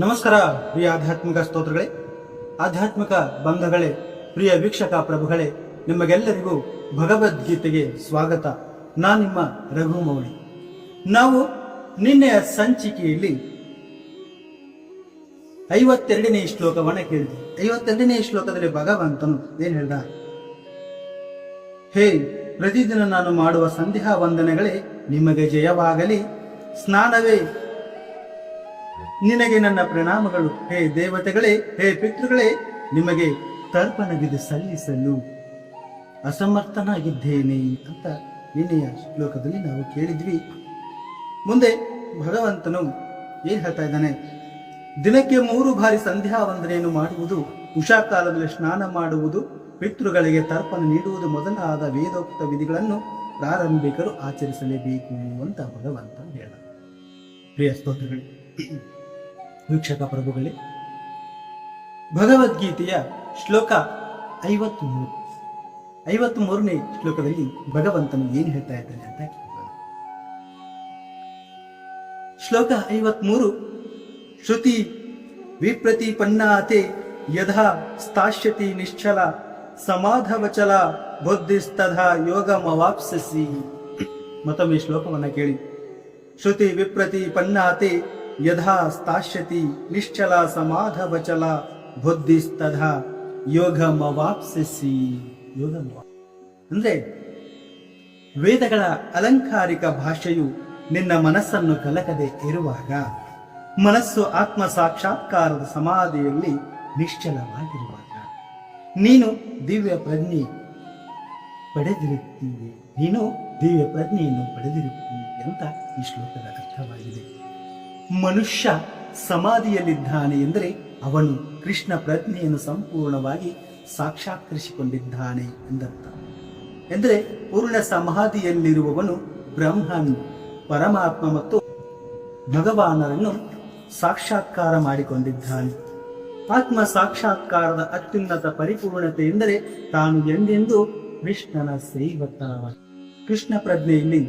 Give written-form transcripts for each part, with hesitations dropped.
ನಮಸ್ಕಾರ ಪ್ರಿಯ ಆಧ್ಯಾತ್ಮಿಕ ಸ್ತೋತ್ರಗಳೇ, ಆಧ್ಯಾತ್ಮಿಕ ಬಂಧಗಳೇ, ಪ್ರಿಯ ವೀಕ್ಷಕ ಪ್ರಭುಗಳೇ, ನಿಮಗೆಲ್ಲರಿಗೂ ಭಗವದ್ಗೀತೆಗೆ ಸ್ವಾಗತ. ನಾನು ನಿಮ್ಮ ರಘುಮೌಳಿ. ನಾವು ನಿನ್ನೆಯ ಸಂಚಿಕೆಯಲ್ಲಿ 52ನೇ ಶ್ಲೋಕವನ್ನು ಕೇಳಿದ್ವಿ. 52ನೇ ಶ್ಲೋಕದಲ್ಲಿ ಭಗವಂತನು ಏನ್ ಹೇಳ್ದ? ಹೇ, ಪ್ರತಿದಿನ ನಾನು ಮಾಡುವ ಸಂಧ್ಯಾ ವಂದನೆಗಳೇ ನಿಮಗೆ ಜಯವಾಗಲಿ. ಸ್ನಾನವೇ ನಿನಗೆ ನನ್ನ ಪ್ರಣಾಮಗಳು. ಹೇ ದೇವತೆಗಳೇ, ಹೇ ಪಿತೃಗಳೇ, ನಿಮಗೆ ತರ್ಪಣವಿದು ಸಲ್ಲಿಸಲು ಅಸಮರ್ಥನಾಗಿದ್ದೇನೆ ಅಂತ ನಿನ್ನೆಯ ಶ್ಲೋಕದಲ್ಲಿ ನಾವು ಕೇಳಿದ್ವಿ. ಮುಂದೆ ಭಗವಂತನು ಏನ್ ಹೇಳ್ತಾ ಇದ್ದಾನೆ? ದಿನಕ್ಕೆ 3 ಬಾರಿ ಸಂಧ್ಯಾ ವಂದನೆಯನ್ನು ಮಾಡುವುದು, ಉಷಾಕಾಲದಲ್ಲಿ ಸ್ನಾನ ಮಾಡುವುದು, ಪಿತೃಗಳಿಗೆ ತರ್ಪಣ ನೀಡುವುದು ಮೊದಲಾದ ವೇದೋಕ್ತ ವಿಧಿಗಳನ್ನು ಪ್ರಾರಂಭಿಕರು ಆಚರಿಸಲೇಬೇಕು ಅಂತ ಭಗವಂತ ಹೇಳ. ಪ್ರಿಯ ಸ್ತೋತ್ರಗಳೇ, ವೀಕ್ಷಕ ಪ್ರಭುಗಳೇ, ಭಗವದ್ಗೀತೆಯ ಶ್ಲೋಕ 53ನೇ ಶ್ಲೋಕದಲ್ಲಿ ಭಗವಂತನು ಏನು ಹೇಳ್ತಾ ಇದ್ದಾನೆ ಅಂತ ಕೇಳೋಣ. ಶ್ಲೋಕ 53: ಶ್ರುತಿ ವಿಪ್ರತಿಪನ್ನಾತೆ ಯಥಾ ಸ್ಥಾಶ್ಯತಿ ನಿಶ್ಚಲ ಸಮಾಧವಚಲ ಬುದ್ಧಿಸ್ತಥಾ ಯೋಗಮವಾಪ್ಸ್ಯಸಿ. ಮತ್ತೊಮ್ಮೆ ಶ್ಲೋಕವನ್ನು ಕೇಳಿ. ಶ್ರುತಿ ವಿಪ್ರತಿಪನ್ನಾತೆ ಯಥಾ ಸ್ಥಾಶ್ಯತಿ ನಿಶ್ಚಲ ಸಮಾಧವಚಲ ಬುದ್ಧಿಸ್ತಥಾ ಯೋಗಮವಾಪ್ಸ್ಯಸಿ. ಅಂದ್ರೆ ವೇದಗಳ ಅಲಂಕಾರಿಕ ಭಾಷೆಯು ನಿನ್ನ ಮನಸ್ಸನ್ನು ಕಲಕದೆ ಇರುವಾಗ, ಮನಸ್ಸು ಆತ್ಮ ಸಾಕ್ಷಾತ್ಕಾರದ ಸಮಾಧಿಯಲ್ಲಿ ನಿಶ್ಚಲವಾಗಿರುವಾಗ ನೀನು ದಿವ್ಯ ಪ್ರಜ್ಞೆ ಪಡೆದಿರುತ್ತೀವಿ ಅಂತ ಈ ಶ್ಲೋಕದ ಅರ್ಥವಾಗಿದೆ. ಮನುಷ್ಯ ಸಮಾಧಿಯಲ್ಲಿದ್ದಾನೆ ಎಂದರೆ ಅವನು ಕೃಷ್ಣ ಪ್ರಜ್ಞೆಯನ್ನು ಸಂಪೂರ್ಣವಾಗಿ ಸಾಕ್ಷಾತ್ಕರಿಸಿಕೊಂಡಿದ್ದಾನೆ ಎಂದರ್ಥ. ಎಂದರೆ ಪೂರ್ಣ ಸಮಾಧಿಯಲ್ಲಿರುವವನು ಬ್ರಹ್ಮನ್, ಪರಮಾತ್ಮ ಮತ್ತು ಭಗವಾನರನ್ನು ಸಾಕ್ಷಾತ್ಕಾರ ಮಾಡಿಕೊಂಡಿದ್ದಾನೆ. ಆತ್ಮ ಸಾಕ್ಷಾತ್ಕಾರದ ಅತ್ಯುನ್ನತ ಪರಿಪೂರ್ಣತೆ ಎಂದರೆ ತಾನು ಎಂದೆಂದು ಕೃಷ್ಣನ ಸೇವಕನಾಗಿ, ಕೃಷ್ಣ ಪ್ರಜ್ಞೆಯಲ್ಲಿ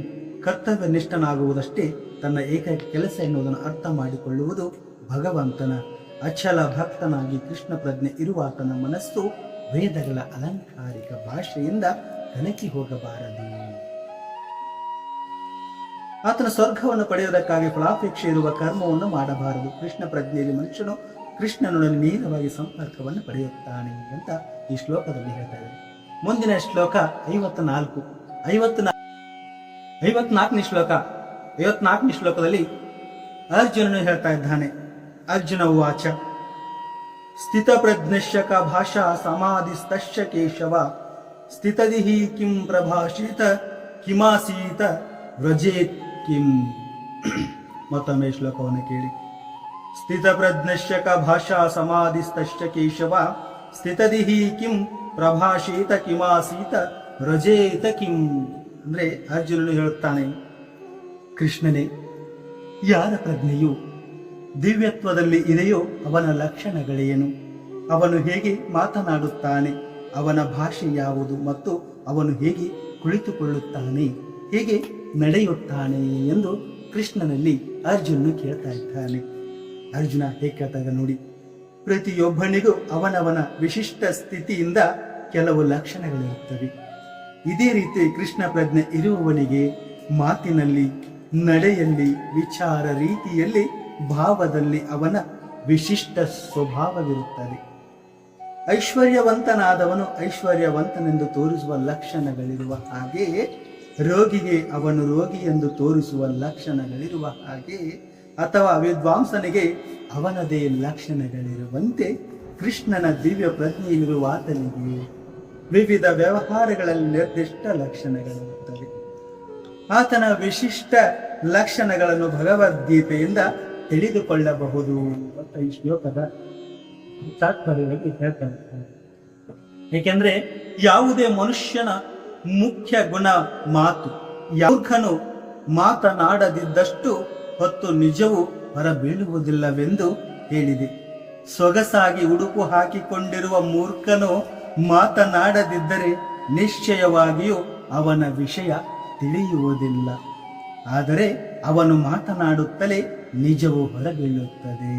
ಕರ್ತವ್ಯ ನಿಷ್ಠನಾಗುವುದಷ್ಟೇ ತನ್ನ ಏಕೈಕ ಕೆಲಸ ಎನ್ನುವುದನ್ನು ಅರ್ಥ ಮಾಡಿಕೊಳ್ಳುವುದು. ಭಗವಂತನ ಅಚಲ ಭಕ್ತನಾಗಿ ಕೃಷ್ಣ ಪ್ರಜ್ಞೆ ಇರುವಾತನ ಮನಸ್ಸು ವೇದಗಳ ಅಲಂಕಾರಿಕ ಭಾಷೆಯಿಂದ ಕಲಕಿ ಹೋಗಬಾರದು. ಆತನ ಸ್ವರ್ಗವನ್ನು ಪಡೆಯುವುದಕ್ಕಾಗಿ ಫಲಾಪೇಕ್ಷೆ ಇರುವ ಕರ್ಮವನ್ನು ಮಾಡಬಾರದು. ಕೃಷ್ಣ ಪ್ರಜ್ಞೆಯಲ್ಲಿ ಮನುಷ್ಯನು ಕೃಷ್ಣನೊಡನೆ ನೇರವಾಗಿ ಸಂಪರ್ಕವನ್ನು ಪಡೆಯುತ್ತಾನೆ ಅಂತ ಈ ಶ್ಲೋಕದಲ್ಲಿ ಹೇಳ್ತಾ ಇದ್ದಾರೆ. ಮುಂದಿನ ಶ್ಲೋಕ 54ನೇ ಶ್ಲೋಕ. 54ನೇ ಶ್ಲೋಕದಲ್ಲಿ ಅರ್ಜುನನು ಹೇಳ್ತಾ ಇದ್ದಾನೆ. ಅರ್ಜುನ ಉವಾಚ: ಸ್ಥಿತಪ್ರಜ್ಞಶ್ಯ ಕ ಭಾಷಾ ಸಮಾಧಿಸ್ತಶ್ಚ ಕೇಶವ ಸ್ಥಿತದಿಹಿ ಕಿಂ ಪ್ರಭಾಷಿತ ಕಿಮಾಸೀತ ವ್ರಜೇತ್ ಕಿಂ. ಮತ್ತೊಮ್ಮೆ ಶ್ಲೋಕವನ್ನು ಕೇಳಿ. ಸ್ಥಿತಪ್ರಜ್ಞಶ್ಯ ಕ ಭಾಷಾ ಸಮಾಧಿಸ್ತಶ್ಚ ಕೇಶವ ಸ್ಥಿತದಿಹಿ ಕಿಂ ಪ್ರಭಾಷಿತ ಕಿಮಾಸೀತ ವ್ರಜೇತ ಕಿಂ. ಅಂದ್ರೆ ಅರ್ಜುನನು ಹೇಳುತ್ತಾನೆ, ಕೃಷ್ಣನೇ, ಯಾರ ಪ್ರಜ್ಞೆಯು ದಿವ್ಯತ್ವದಲ್ಲಿ ಇದೆಯೋ ಅವನ ಲಕ್ಷಣಗಳೇನು? ಅವನು ಹೇಗೆ ಮಾತನಾಡುತ್ತಾನೆ? ಅವನ ಭಾಷೆ ಯಾವುದು? ಮತ್ತು ಅವನು ಹೇಗೆ ಕುಳಿತುಕೊಳ್ಳುತ್ತಾನೆ? ಹೇಗೆ ನಡೆಯುತ್ತಾನೆ ಎಂದು ಕೃಷ್ಣನಲ್ಲಿ ಅರ್ಜುನನು ಕೇಳ್ತಾ ಇದ್ದಾನೆ. ಅರ್ಜುನ ಹೇಗೆ ಕೇಳ್ತಾ ಇದ್ದ ನೋಡಿ. ಪ್ರತಿಯೊಬ್ಬನಿಗೂ ಅವನವನ ವಿಶಿಷ್ಟ ಸ್ಥಿತಿಯಿಂದ ಕೆಲವು ಲಕ್ಷಣಗಳಿರುತ್ತವೆ. ಇದೇ ರೀತಿ ಕೃಷ್ಣ ಪ್ರಜ್ಞೆ ಇರುವವನಿಗೆ ಮಾತಿನಲ್ಲಿ, ನಡೆಯಲ್ಲಿ, ವಿಚಾರ ರೀತಿಯಲ್ಲಿ, ಭಾವದಲ್ಲಿ ಅವನ ವಿಶಿಷ್ಟ ಸ್ವಭಾವವಿರುತ್ತದೆ. ಐಶ್ವರ್ಯವಂತನಾದವನು ಐಶ್ವರ್ಯವಂತನೆಂದು ತೋರಿಸುವ ಲಕ್ಷಣಗಳಿರುವ ಹಾಗೆಯೇ, ರೋಗಿಗೆ ಅವನು ರೋಗಿ ಎಂದು ತೋರಿಸುವ ಲಕ್ಷಣಗಳಿರುವ ಹಾಗೆ, ಅಥವಾ ವಿದ್ವಾಂಸನಿಗೆ ಅವನದೇ ಲಕ್ಷಣಗಳಿರುವಂತೆ ಕೃಷ್ಣನ ದಿವ್ಯ ಪ್ರಜ್ಞೆಯಿರುವ ಆತನಿಗೆ ವಿವಿಧ ವ್ಯವಹಾರಗಳಲ್ಲಿ ನಿರ್ದಿಷ್ಟ ಲಕ್ಷಣಗಳಿರುತ್ತವೆ. ಆತನ ವಿಶಿಷ್ಟ ಲಕ್ಷಣಗಳನ್ನು ಭಗವದ್ಗೀತೆಯಿಂದ ತಿಳಿದುಕೊಳ್ಳಬಹುದು ಅಂತ ಈ ಶ್ಲೋಕದ ತಾತ್ಪರ್ಯವಾಗಿ ಹೇಳ್ತಾ ಇರ್ತಾರೆ. ಏಕೆಂದ್ರೆ ಯಾವುದೇ ಮನುಷ್ಯನ ಮುಖ್ಯ ಗುಣ ಮಾತು. ಮೂರ್ಖನು ಮಾತನಾಡದಿದ್ದಷ್ಟು ಹೊತ್ತು ನಿಜವು ಹೊರಬೀಳುವುದಿಲ್ಲವೆಂದು ಹೇಳಿದೆ. ಸೊಗಸಾಗಿ ಉಡುಪು ಹಾಕಿಕೊಂಡಿರುವ ಮೂರ್ಖನು ಮಾತನಾಡದಿದ್ದರೆ ನಿಶ್ಚಯವಾಗಿಯೂ ಅವನ ವಿಷಯ ತಿಳಿಯುವುದಿಲ್ಲ. ಆದರೆ ಅವನು ಮಾತನಾಡುತ್ತಲೇ ನಿಜವು ಹೊರಬೀಳುತ್ತದೆ.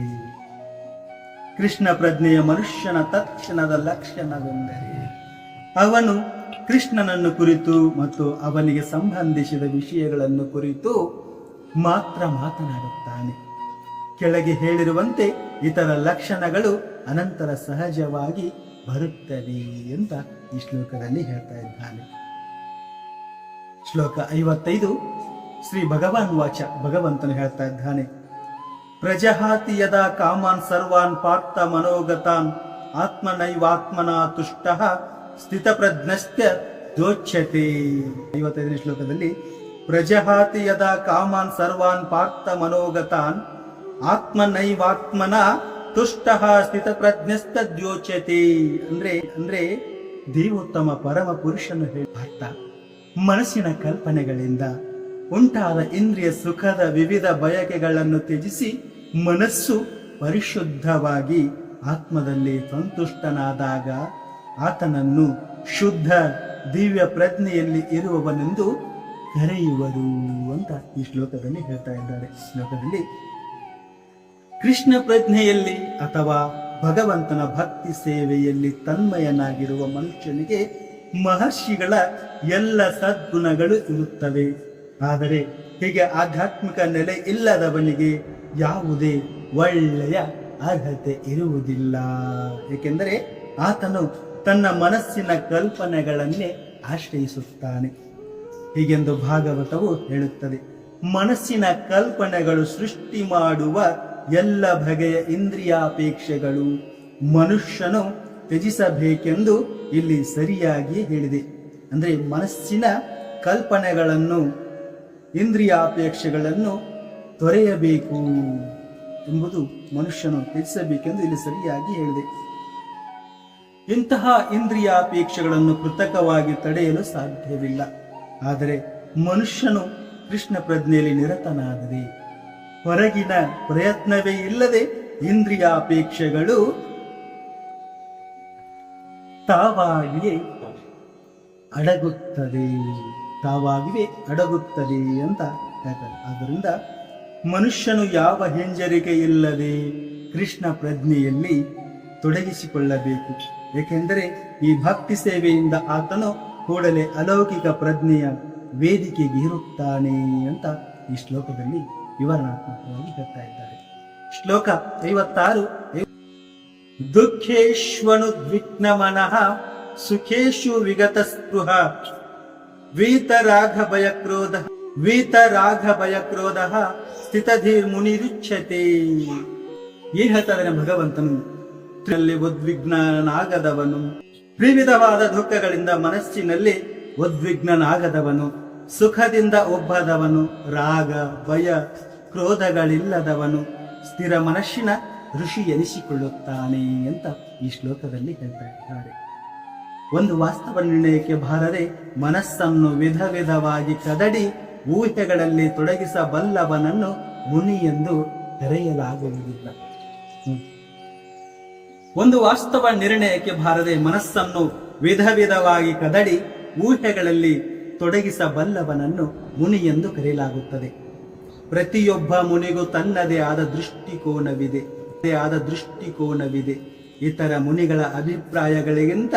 ಕೃಷ್ಣ ಪ್ರಜ್ಞೆಯ ಮನುಷ್ಯನ ತಕ್ಷಣದ ಲಕ್ಷಣವೆಂದರೆ ಅವನು ಕೃಷ್ಣನನ್ನು ಕುರಿತು ಮತ್ತು ಅವನಿಗೆ ಸಂಬಂಧಿಸಿದ ವಿಷಯಗಳನ್ನು ಕುರಿತು ಮಾತ್ರ ಮಾತನಾಡುತ್ತಾನೆ. ಕೆಳಗೆ ಹೇಳಿರುವಂತೆ ಇತರ ಲಕ್ಷಣಗಳು ಅನಂತರ ಸಹಜವಾಗಿ ಬರುತ್ತವೆ ಅಂತ ಈ ಶ್ಲೋಕದಲ್ಲಿ ಹೇಳ್ತಾ ಇದ್ದಾನೆ. ಶ್ಲೋಕ 55 ಶ್ರೀ ಭಗವಾನ್ ವಾಚ, ಭಗವಂತನು ಹೇಳ್ತಾ ಇದ್ದಾನೆ, ಪ್ರಜಹಾತಿ ಯದಾ ಕಾಮಾನ್ ಸರ್ವಾನ್ ಪಾರ್ಥ ಮನೋಗತಾನ್ ಆತ್ಮನೈವಾತ್ಮನ ತುಷ್ಟಃ ಸ್ಥಿತಪ್ರಜ್ಞಶ್ಚ ದೋಚ್ಯತೆ. 55ನೇ ಶ್ಲೋಕದಲ್ಲಿ ಪ್ರಜಹಾತಿ ಯದಾ ಕಾಮಾನ್ ಸರ್ವಾನ್ ಪಾರ್ಥ ಮನೋಗತಾನ್ ಆತ್ಮನೈವಾತ್ಮನ ತುಷ್ಟಃ ಸ್ಥಿತಪ್ರಜ್ಞಶ್ಚ ದ್ಯೋಚ್ಯತೆ. ಅಂದ್ರೆ ದೇವೋತ್ತಮ ಪರಮ ಪುರುಷನು ಪಾರ್ಥ ಮನಸ್ಸಿನ ಕಲ್ಪನೆಗಳಿಂದ ಉಂಟಾದ ಇಂದ್ರಿಯ ಸುಖದ ವಿವಿಧ ಬಯಕೆಗಳನ್ನು ತ್ಯಜಿಸಿ ಮನಸ್ಸು ಪರಿಶುದ್ಧವಾಗಿ ಆತ್ಮದಲ್ಲಿ ಸಂತುಷ್ಟನಾದಾಗ ಆತನನ್ನು ಶುದ್ಧ ದಿವ್ಯ ಪ್ರಜ್ಞೆಯಲ್ಲಿ ಇರುವವನೆಂದು ಕರೆಯುವರು ಅಂತ ಈ ಶ್ಲೋಕದಲ್ಲಿ ಹೇಳ್ತಾ ಇದ್ದಾರೆ. ಶ್ಲೋಕದಲ್ಲಿ ಕೃಷ್ಣ ಪ್ರಜ್ಞೆಯಲ್ಲಿ ಅಥವಾ ಭಗವಂತನ ಭಕ್ತಿ ಸೇವೆಯಲ್ಲಿ ತನ್ಮಯನಾಗಿರುವ ಮನುಷ್ಯನಿಗೆ ಮಹರ್ಷಿಗಳ ಎಲ್ಲ ಸದ್ಗುಣಗಳು ಇರುತ್ತವೆ. ಆದರೆ ಹೀಗೆ ಆಧ್ಯಾತ್ಮಿಕ ನೆಲೆ ಇಲ್ಲದವನಿಗೆ ಯಾವುದೇ ಒಳ್ಳೆಯ ಅರ್ಹತೆ ಇರುವುದಿಲ್ಲ. ಏಕೆಂದರೆ ಆತನು ತನ್ನ ಮನಸ್ಸಿನ ಕಲ್ಪನೆಗಳನ್ನೇ ಆಶ್ರಯಿಸುತ್ತಾನೆ. ಹೀಗೆಂದು ಭಾಗವತವು ಹೇಳುತ್ತದೆ, ಮನಸ್ಸಿನ ಕಲ್ಪನೆಗಳು ಸೃಷ್ಟಿ ಮಾಡುವ ಎಲ್ಲ ಬಗೆಯ ಇಂದ್ರಿಯಾಪೇಕ್ಷೆಗಳು ಮನುಷ್ಯನು ತ್ಯಜಿಸಬೇಕೆಂದು ಇಲ್ಲಿ ಸರಿಯಾಗಿ ಹೇಳಿದೆ. ಅಂದ್ರೆ ಮನಸ್ಸಿನ ಕಲ್ಪನೆಗಳನ್ನು ಇಂದ್ರಿಯಾಪೇಕ್ಷೆಗಳನ್ನು ತೊರೆಯಬೇಕು ಎಂಬುದು ಮನುಷ್ಯನು ತ್ಯಜಿಸಬೇಕೆಂದು ಇಲ್ಲಿ ಸರಿಯಾಗಿ ಹೇಳಿದೆ. ಇಂತಹ ಇಂದ್ರಿಯಾಪೇಕ್ಷೆಗಳನ್ನು ಕೃತಕವಾಗಿ ತಡೆಯಲು ಸಾಧ್ಯವಿಲ್ಲ. ಆದರೆ ಮನುಷ್ಯನು ಕೃಷ್ಣ ಪ್ರಜ್ಞೆಯಲ್ಲಿ ನಿರತನಾದರೆ ಹೊರಗಿನ ಪ್ರಯತ್ನವೇ ಇಲ್ಲದೆ ಇಂದ್ರಿಯಾಪೇಕ್ಷೆಗಳು ತಾವಾಗಿಯೇ ಅಡಗುತ್ತದೆ ಅಂತ ಹೇಳ್ತಾರೆ. ಆದ್ದರಿಂದ ಮನುಷ್ಯನು ಯಾವ ಹಿಂಜರಿಕೆ ಇಲ್ಲದೆ ಕೃಷ್ಣ ಪ್ರಜ್ಞೆಯಲ್ಲಿ ತೊಡಗಿಸಿಕೊಳ್ಳಬೇಕು. ಏಕೆಂದರೆ ಈ ಭಕ್ತಿ ಸೇವೆಯಿಂದ ಆತನು ಕೂಡಲೇ ಅಲೌಕಿಕ ಪ್ರಜ್ಞೆಯ ವೇದಿಕೆಗೆ ಇರುತ್ತಾನೆ ಅಂತ ಈ ಶ್ಲೋಕದಲ್ಲಿ ವಿವರಣಾತ್ಮಕವಾಗಿ ಹೇಳ್ತಾ ಇದ್ದಾರೆ. ಶ್ಲೋಕ 56 ದುಃಖೇಶ್ವನುದ್ವಿಗ್ನ ಮನಃ ಸುಖೇಶು ವಿಗತ ಸ್ಪೃಹ ವೀತರಾಘ ಭಯ ಕ್ರೋಧ ಸ್ಥಿತಧೀರ್ ಮುನಿರುಚ್ಯತೆ. ಏನ್ ಹೇಳ್ತಾರೆ ಭಗವಂತನು, ಉದ್ವಿಗ್ನಾಗದವನು, ವಿವಿಧವಾದ ದುಃಖಗಳಿಂದ ಮನಸ್ಸಿನಲ್ಲಿ ಉದ್ವಿಗ್ನಾಗದವನು, ಸುಖದಿಂದ ಒಬ್ಬದವನು, ರಾಗ ಭಯ ಕ್ರೋಧಗಳಿಲ್ಲದವನು ಸ್ಥಿರ ಮನಸ್ಸಿನ ಋಷಿ ಎನಿಸಿಕೊಳ್ಳುತ್ತಾನೆ ಅಂತ ಈ ಶ್ಲೋಕದಲ್ಲಿ ಹೇಳ್ತಾ ಇದ್ದಾರೆ. ಒಂದು ವಾಸ್ತವ ನಿರ್ಣಯಕ್ಕೆ ಬಾರದೆ ಮನಸ್ಸನ್ನು ವಿಧ ವಿಧವಾಗಿ ಕದಡಿ ಊಹೆಗಳಲ್ಲಿ ತೊಡಗಿಸಬಲ್ಲವನನ್ನು ಮುನಿ ಎಂದು ಕರೆಯಲಾಗುವುದಿಲ್ಲ. ಒಂದು ವಾಸ್ತವ ನಿರ್ಣಯಕ್ಕೆ ಬಾರದೆ ಮನಸ್ಸನ್ನು ವಿಧ ವಿಧವಾಗಿ ಕದಡಿ ಊಹೆಗಳಲ್ಲಿ ತೊಡಗಿಸಬಲ್ಲವನನ್ನು ಮುನಿ ಎಂದು ಕರೆಯಲಾಗುತ್ತದೆ. ಪ್ರತಿಯೊಬ್ಬ ಮುನಿಗೂ ತನ್ನದೇ ಆದ ದೃಷ್ಟಿಕೋನವಿದೆ. ಇತರ ಮುನಿಗಳ ಅಭಿಪ್ರಾಯಗಳಿಗಿಂತ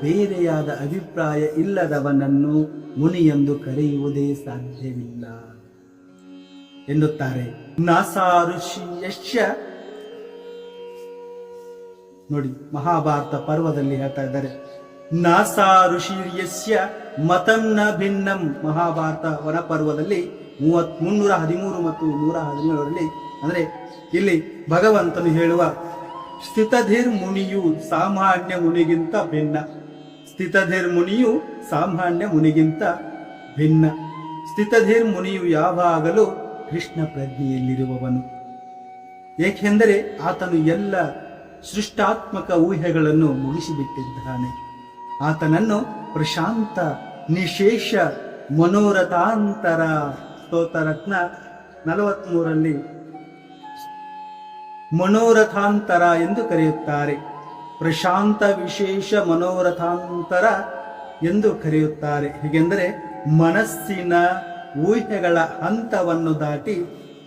ಬೇರೆಯಾದ ಅಭಿಪ್ರಾಯ ಇಲ್ಲದವನನ್ನು ಮುನಿ ಎಂದು ಕರೆಯುವುದೇ ಸಾಧ್ಯವಿಲ್ಲ ಎನ್ನುತ್ತಾರೆ. ನೋಡಿ, ಮಹಾಭಾರತ ಪರ್ವದಲ್ಲಿ ಹೇಳ್ತಾ ಇದ್ದಾರೆ, ನಾಸಾ ಋಷಿರ್ಯಸ್ಯ ಮತಂ ನ ಭಿನ್ನಂ. ಮಹಾಭಾರತ ವನಪರ್ವದಲ್ಲಿ 313 ಮತ್ತು 117ರಲ್ಲಿ ಅಂದ್ರೆ ಇಲ್ಲಿ ಭಗವಂತನು ಹೇಳುವ ಸ್ಥಿತಧಿರ್ ಮುನಿಯು ಸಾಮಾನ್ಯ ಮುನಿಗಿಂತ ಭಿನ್ನ. ಸ್ಥಿತಧಿರ್ ಮುನಿಯು ಸಾಮಾನ್ಯ ಮುನಿಗಿಂತ ಭಿನ್ನ. ಸ್ಥಿತಧಿರ್ ಮುನಿಯು ಯಾವಾಗಲೂ ಕೃಷ್ಣ ಪ್ರಜ್ಞೆಯಲ್ಲಿರುವವನು. ಏಕೆಂದರೆ ಆತನು ಎಲ್ಲ ಸೃಷ್ಟಾತ್ಮಕ ಊಹೆಗಳನ್ನು ಮುಗಿಸಿಬಿಟ್ಟಿದ್ದಾನೆ. ಆತನನ್ನು ಪ್ರಶಾಂತ ನಿಶೇಷ ಮನೋರಥಾಂತರ ಸ್ತೋತ್ರರತ್ನ 43ರಲ್ಲಿ ಮನೋರಥಾಂತರ ಎಂದು ಕರೆಯುತ್ತಾರೆ. ಪ್ರಶಾಂತ ವಿಶೇಷ ಮನೋರಥಾಂತರ ಎಂದು ಕರೆಯುತ್ತಾರೆ. ಹೀಗೆಂದರೆ ಮನಸ್ಸಿನ ಊಹೆಗಳ ಹಂತವನ್ನು ದಾಟಿ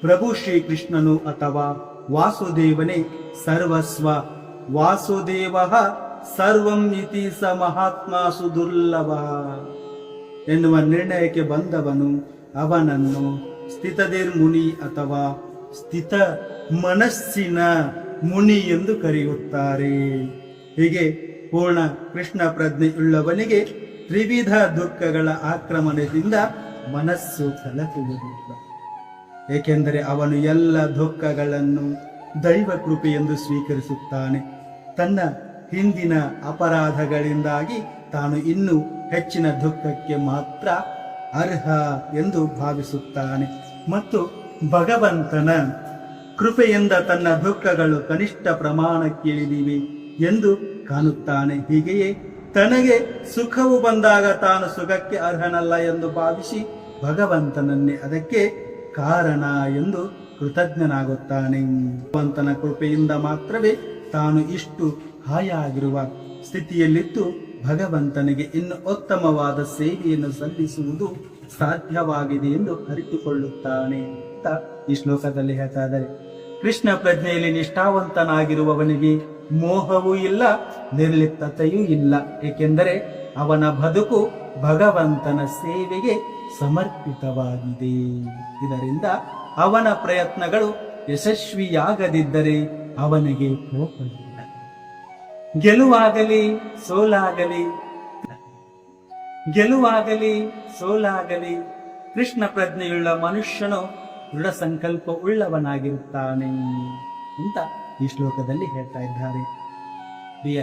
ಪ್ರಭು ಶ್ರೀಕೃಷ್ಣನು ಅಥವಾ ವಾಸುದೇವನೇ ಸರ್ವಸ್ವ ವಾಸುದೇವ ಸರ್ವಂ ಇತಿ ಸ ಮಹಾತ್ಮ ಸುದುರ್ಲಭ ಎನ್ನುವ ನಿರ್ಣಯಕ್ಕೆ ಬಂದವನು ಅವನನ್ನು ಸ್ಥಿತದಿರ್ಮುನಿ ಅಥವಾ ಸ್ಥಿತ ಮನಸ್ಸಿನ ಮುನಿ ಎಂದು ಕರೆಯುತ್ತಾರೆ. ಹೀಗೆ ಪೂರ್ಣ ಕೃಷ್ಣ ಪ್ರಜ್ಞೆಯುಳ್ಳವನಿಗೆ ತ್ರಿವಿಧ ದುಃಖಗಳ ಆಕ್ರಮಣದಿಂದ ಮನಸ್ಸು ಕಲಕುವುದಿಲ್ಲ. ಏಕೆಂದರೆ ಅವನು ಎಲ್ಲ ದುಃಖಗಳನ್ನು ದೈವ ಕೃಪೆ ಎಂದು ಸ್ವೀಕರಿಸುತ್ತಾನೆ. ತನ್ನ ಹಿಂದಿನ ಅಪರಾಧಗಳಿಂದಾಗಿ ತಾನು ಇನ್ನೂ ಹೆಚ್ಚಿನ ದುಃಖಕ್ಕೆ ಮಾತ್ರ ಅರ್ಹ ಎಂದು ಭಾವಿಸುತ್ತಾನೆ ಮತ್ತು ಭಗವಂತನ ಕೃಪೆಯಿಂದ ತನ್ನ ದುಃಖಗಳು ಕನಿಷ್ಠ ಪ್ರಮಾಣಕ್ಕಿಳಿದಿವೆ ಎಂದು ಕಾಣುತ್ತಾನೆ. ಹೀಗೆಯೇ ತನಗೆ ಸುಖವು ಬಂದಾಗ ತಾನು ಸುಖಕ್ಕೆ ಅರ್ಹನಲ್ಲ ಎಂದು ಭಾವಿಸಿ ಭಗವಂತನನ್ನೇ ಅದಕ್ಕೆ ಕಾರಣ ಎಂದು ಕೃತಜ್ಞನಾಗುತ್ತಾನೆ. ಭಗವಂತನ ಕೃಪೆಯಿಂದ ಮಾತ್ರವೇ ತಾನು ಇಷ್ಟು ಹಾಯಾಗಿರುವ ಸ್ಥಿತಿಯಲ್ಲಿದ್ದು ಭಗವಂತನಿಗೆ ಇನ್ನು ಉತ್ತಮವಾದ ಸೇವೆಯನ್ನು ಸಲ್ಲಿಸುವುದು ಸಾಧ್ಯವಾಗಿದೆ ಎಂದು ಅರಿತುಕೊಳ್ಳುತ್ತಾನೆ ಅಂತ ಈ ಶ್ಲೋಕದಲ್ಲಿ ಹೇಳ್ತಾ ಇದ್ದಾರೆ. ಕೃಷ್ಣ ಪ್ರಜ್ಞೆಯಲ್ಲಿ ನಿಷ್ಠಾವಂತನಾಗಿರುವವನಿಗೆ ಮೋಹವೂ ಇಲ್ಲ, ನಿರ್ಲಿಪ್ತತೆಯೂ ಇಲ್ಲ. ಏಕೆಂದರೆ ಅವನ ಬದುಕು ಭಗವಂತನ ಸೇವೆಗೆ ಸಮರ್ಪಿತವಾಗಿದೆ. ಇದರಿಂದ ಅವನ ಪ್ರಯತ್ನಗಳು ಯಶಸ್ವಿಯಾಗದಿದ್ದರೆ ಅವನಿಗೆ ಕೋಪವಿಲ್ಲ. ಗೆಲುವಾಗಲಿ ಸೋಲಾಗಲಿ ಕೃಷ್ಣ ಪ್ರಜ್ಞೆಯುಳ್ಳ ಮನುಷ್ಯನು ದೃಢ ಸಂಕಲ್ಪ ಉಳ್ಳವನಾಗಿರುತ್ತಾನೆ ಅಂತ ಈ ಶ್ಲೋಕದಲ್ಲಿ ಹೇಳ್ತಾ ಇದ್ದಾರೆ. ಪ್ರಿಯ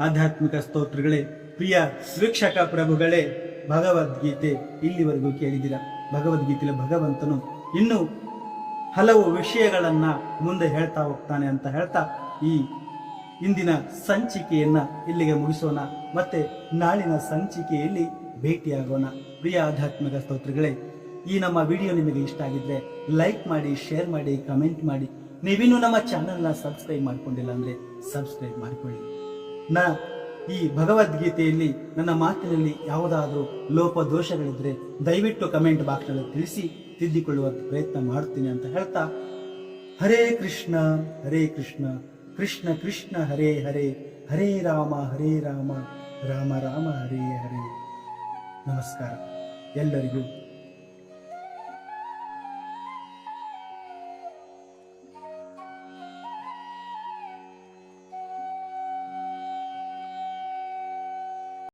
ಆಧ್ಯಾತ್ಮಿಕ ಸ್ತೋತ್ರಗಳೇ, ಪ್ರಿಯ ವೀಕ್ಷಕ ಪ್ರಭುಗಳೇ, ಭಗವದ್ಗೀತೆ ಇಲ್ಲಿವರೆಗೂ ಕೇಳಿದಿರ. ಭಗವದ್ಗೀತೆಯಲ್ಲಿ ಭಗವಂತನು ಇನ್ನೂ ಹಲವು ವಿಷಯಗಳನ್ನ ಮುಂದೆ ಹೇಳ್ತಾ ಹೋಗ್ತಾನೆ ಅಂತ ಹೇಳ್ತಾ ಈ ಇಂದಿನ ಸಂಚಿಕೆಯನ್ನ ಇಲ್ಲಿಗೆ ಮುಗಿಸೋಣ. ಮತ್ತೆ ನಾಳಿನ ಸಂಚಿಕೆಯಲ್ಲಿ ಭೇಟಿಯಾಗೋಣ. ಪ್ರಿಯ ಆಧ್ಯಾತ್ಮಿಕ ಸ್ತೋತ್ರಗಳೇ, ಈ ನಮ್ಮ ವಿಡಿಯೋ ನಿಮಗೆ ಇಷ್ಟ ಆಗಿದ್ರೆ ಲೈಕ್ ಮಾಡಿ, ಶೇರ್ ಮಾಡಿ, ಕಮೆಂಟ್ ಮಾಡಿ. ನೀವಿನ್ನೂ ನಮ್ಮ ಚಾನೆಲ್ನ ಸಬ್ಸ್ಕ್ರೈಬ್ ಮಾಡ್ಕೊಂಡಿಲ್ಲ ಅಂದ್ರೆ ಸಬ್ಸ್ಕ್ರೈಬ್ ಮಾಡಿಕೊಳ್ಳಿ. ಈ ಭಗವದ್ಗೀತೆಯಲ್ಲಿ ನನ್ನ ಮಾತಿನಲ್ಲಿ ಯಾವುದಾದ್ರೂ ಲೋಪದೋಷಗಳಿದ್ರೆ ದಯವಿಟ್ಟು ಕಮೆಂಟ್ ಬಾಕ್ಸ್ನಲ್ಲಿ ತಿಳಿಸಿ ತಿದ್ದಿಕೊಳ್ಳುವ ಪ್ರಯತ್ನ ಮಾಡ್ತೀನಿ ಅಂತ ಹೇಳ್ತಾ, ಹರೇ ಕೃಷ್ಣ ಕೃಷ್ಣ ಕೃಷ್ಣ ಹರೇ ಹರೇ, ಹರೇ ರಾಮ ರಾಮ ರಾಮ ಹರೇ ಹರೇ. ನಮಸ್ಕಾರ ಎಲ್ಲರಿಗೂ.